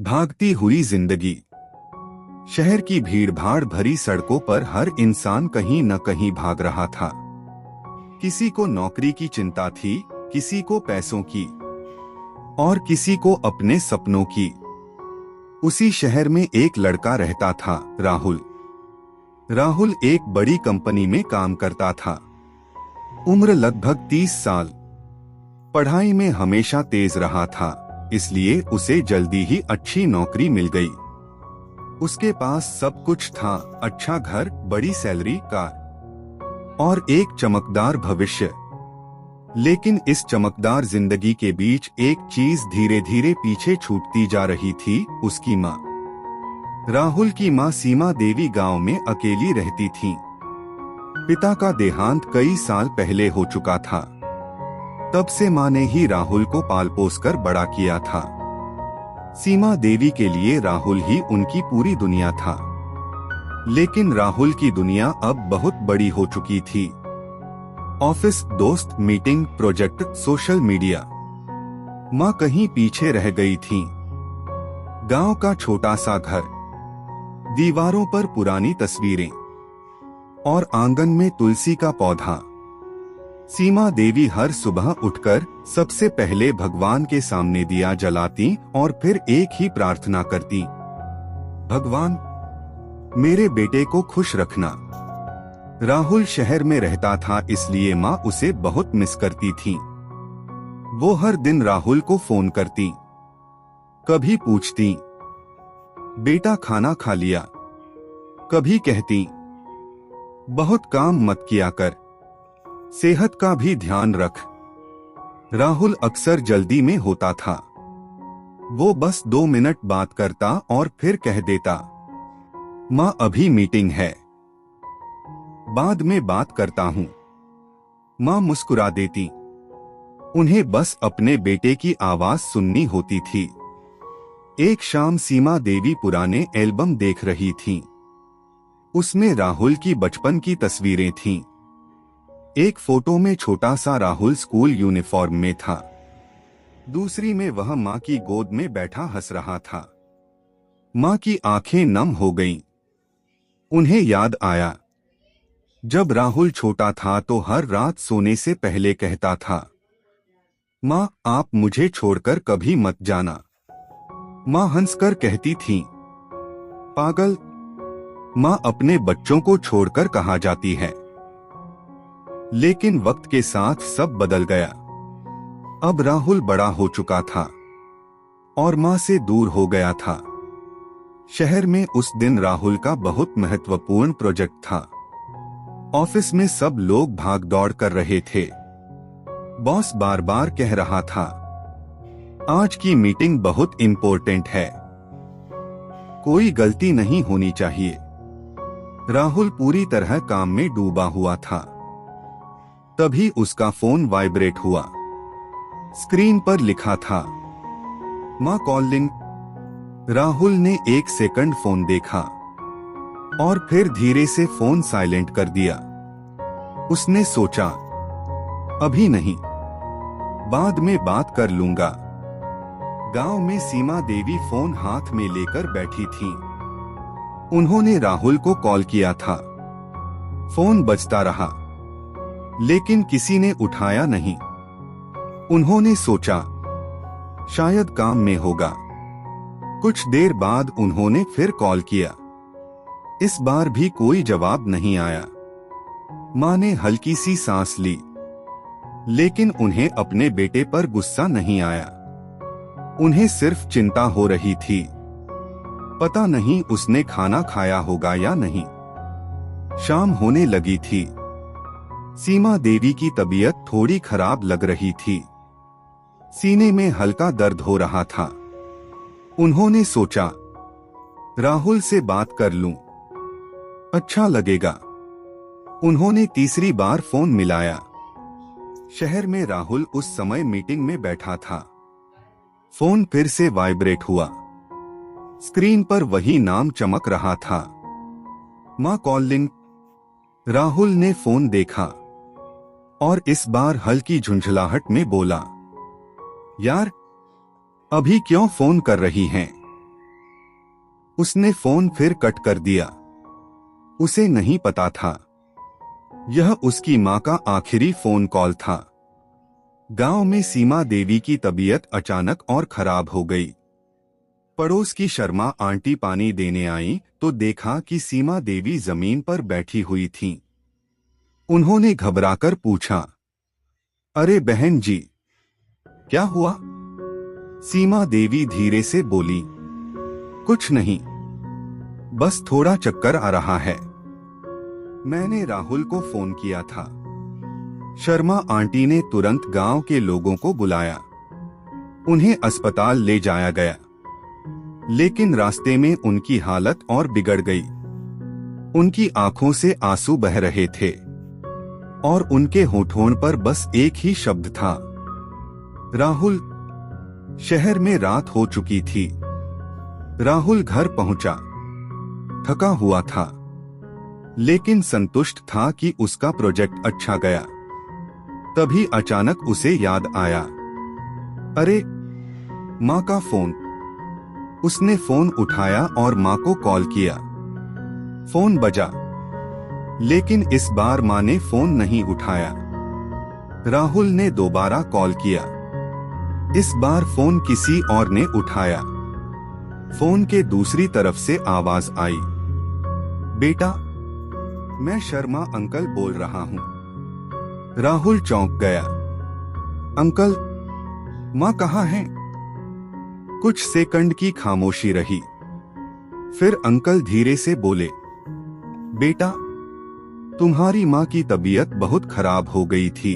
भागती हुई जिंदगी। शहर की भीड़भाड़ भरी सड़कों पर हर इंसान कहीं न कहीं भाग रहा था। किसी को नौकरी की चिंता थी, किसी को पैसों की और किसी को अपने सपनों की। उसी शहर में एक लड़का रहता था, राहुल। राहुल एक बड़ी कंपनी में काम करता था। उम्र लगभग 30 साल। पढ़ाई में हमेशा तेज रहा था, इसलिए उसे जल्दी ही अच्छी नौकरी मिल गई। उसके पास सब कुछ था, अच्छा घर, बड़ी सैलरी, कार और एक चमकदार भविष्य। लेकिन इस चमकदार जिंदगी के बीच एक चीज धीरे धीरे पीछे छूटती जा रही थी, उसकी माँ। राहुल की माँ सीमा देवी गांव में अकेली रहती थी। पिता का देहांत कई साल पहले हो चुका था। तब से माँ ने ही राहुल को पाल पोस कर बड़ा किया था। सीमा देवी के लिए राहुल ही उनकी पूरी दुनिया था। लेकिन राहुल की दुनिया अब बहुत बड़ी हो चुकी थी। ऑफिस, दोस्त, मीटिंग, प्रोजेक्ट, सोशल मीडिया। माँ कहीं पीछे रह गई थी। गांव का छोटा सा घर, दीवारों पर पुरानी तस्वीरें और आंगन में तुलसी का पौधा। सीमा देवी हर सुबह उठकर सबसे पहले भगवान के सामने दिया जलाती और फिर एक ही प्रार्थना करती, भगवान मेरे बेटे को खुश रखना। राहुल शहर में रहता था, इसलिए माँ उसे बहुत मिस करती थी। वो हर दिन राहुल को फोन करती, कभी पूछती बेटा खाना खा लिया, कभी कहती बहुत काम मत किया कर, सेहत का भी ध्यान रख। राहुल अक्सर जल्दी में होता था। वो बस 2 मिनट बात करता और फिर कह देता, माँ अभी मीटिंग है, बाद में बात करता हूँ। माँ मुस्कुरा देती। उन्हें बस अपने बेटे की आवाज सुननी होती थी। एक शाम सीमा देवी पुराने एल्बम देख रही थी। उसमें राहुल की बचपन की तस्वीरें थीं। एक फोटो में छोटा सा राहुल स्कूल यूनिफॉर्म में था। दूसरी में वह माँ की गोद में बैठा हंस रहा था। माँ की आंखें नम हो गईं। उन्हें याद आया, जब राहुल छोटा था तो हर रात सोने से पहले कहता था, माँ आप मुझे छोड़कर कभी मत जाना। माँ हंसकर कहती थी, पागल, माँ अपने बच्चों को छोड़कर कहाँ जाती है। लेकिन वक्त के साथ सब बदल गया। अब राहुल बड़ा हो चुका था और माँ से दूर हो गया था। शहर में उस दिन राहुल का बहुत महत्वपूर्ण प्रोजेक्ट था। ऑफिस में सब लोग भाग दौड़ कर रहे थे। बॉस बार बार कह रहा था, आज की मीटिंग बहुत इंपॉर्टेंट है, कोई गलती नहीं होनी चाहिए। राहुल पूरी तरह काम में डूबा हुआ था। तभी उसका फोन वाइब्रेट हुआ। स्क्रीन पर लिखा था, माँ कॉलिंग। राहुल ने 1 सेकंड फोन देखा और फिर धीरे से फोन साइलेंट कर दिया। उसने सोचा, अभी नहीं, बाद में बात कर लूंगा। गांव में सीमा देवी फोन हाथ में लेकर बैठी थीं। उन्होंने राहुल को कॉल किया था। फोन बजता रहा, लेकिन किसी ने उठाया नहीं। उन्होंने सोचा, शायद काम में होगा। कुछ देर बाद उन्होंने फिर कॉल किया। इस बार भी कोई जवाब नहीं आया। माँ ने हल्की सी सांस ली, लेकिन उन्हें अपने बेटे पर गुस्सा नहीं आया। उन्हें सिर्फ चिंता हो रही थी। पता नहीं उसने खाना खाया होगा या नहीं। शाम होने लगी थी। सीमा देवी की तबीयत थोड़ी खराब लग रही थी। सीने में हल्का दर्द हो रहा था। उन्होंने सोचा, राहुल से बात कर लूं, अच्छा लगेगा। उन्होंने तीसरी बार फोन मिलाया। शहर में राहुल उस समय मीटिंग में बैठा था। फोन फिर से वाइब्रेट हुआ। स्क्रीन पर वही नाम चमक रहा था, माँ कॉलिंग। राहुल ने फोन देखा और इस बार हल्की झुंझलाहट में बोला, यार अभी क्यों फोन कर रही हैं? उसने फोन फिर कट कर दिया। उसे नहीं पता था यह उसकी मां का आखिरी फोन कॉल था। गांव में सीमा देवी की तबीयत अचानक और खराब हो गई। पड़ोस की शर्मा आंटी पानी देने आई तो देखा कि सीमा देवी जमीन पर बैठी हुई थीं। उन्होंने घबराकर पूछा, अरे बहन जी, क्या हुआ? सीमा देवी धीरे से बोली, कुछ नहीं, बस थोड़ा चक्कर आ रहा है। मैंने राहुल को फोन किया था। शर्मा आंटी ने तुरंत गांव के लोगों को बुलाया। उन्हें अस्पताल ले जाया गया, लेकिन रास्ते में उनकी हालत और बिगड़ गई। उनकी आंखों से आंसू बह रहे थे और उनके होठों पर बस एक ही शब्द था, राहुल। शहर में रात हो चुकी थी। राहुल घर पहुंचा, थका हुआ था, लेकिन संतुष्ट था कि उसका प्रोजेक्ट अच्छा गया। तभी अचानक उसे याद आया, अरे माँ का फोन। उसने फोन उठाया और माँ को कॉल किया। फोन बजा, लेकिन इस बार माँ ने फोन नहीं उठाया। राहुल ने दोबारा कॉल किया। इस बार फोन किसी और ने उठाया। फोन के दूसरी तरफ से आवाज आई, बेटा, मैं शर्मा अंकल बोल रहा हूँ। राहुल चौंक गया। अंकल, माँ कहाँ हैं? कुछ सेकंड की खामोशी रही। फिर अंकल धीरे से बोले, बेटा, तुम्हारी माँ की तबीयत बहुत खराब हो गई थी।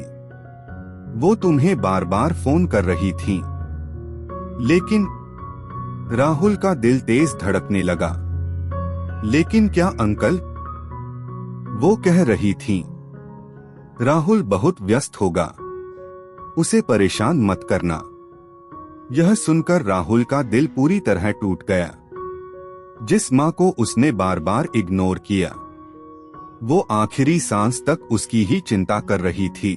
वो तुम्हें बार बार फोन कर रही थी। लेकिन राहुल का दिल तेज धड़कने लगा। लेकिन क्या अंकल? वो कह रही थी, राहुल बहुत व्यस्त होगा, उसे परेशान मत करना। यह सुनकर राहुल का दिल पूरी तरह टूट गया। जिस माँ को उसने बार बार इग्नोर किया, वो आखिरी सांस तक उसकी ही चिंता कर रही थी।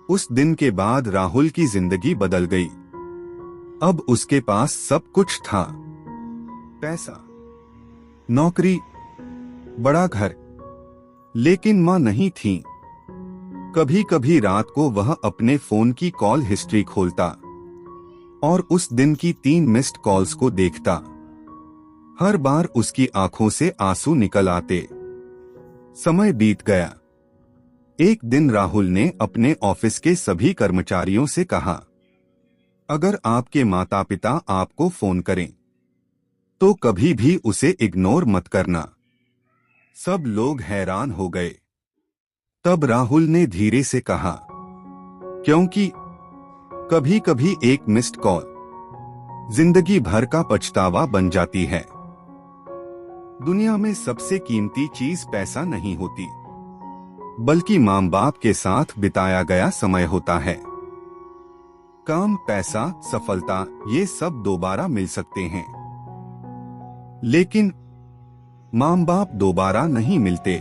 उस दिन के बाद राहुल की जिंदगी बदल गई। अब उसके पास सब कुछ था, पैसा, नौकरी, बड़ा घर, लेकिन माँ नहीं थी। कभी कभी रात को वह अपने फोन की कॉल हिस्ट्री खोलता और उस दिन की 3 मिस्ड कॉल्स को देखता। हर बार उसकी आंखों से आंसू निकल आते। समय बीत गया। एक दिन राहुल ने अपने ऑफिस के सभी कर्मचारियों से कहा, अगर आपके माता पिता आपको फोन करें तो कभी भी उसे इग्नोर मत करना। सब लोग हैरान हो गए। तब राहुल ने धीरे से कहा, क्योंकि कभी कभी एक मिस्ड कॉल जिंदगी भर का पछतावा बन जाती है। दुनिया में सबसे कीमती चीज पैसा नहीं होती, बल्कि माँ बाप के साथ बिताया गया समय होता है। काम, पैसा, सफलता, ये सब दोबारा मिल सकते हैं, लेकिन माँ बाप दोबारा नहीं मिलते।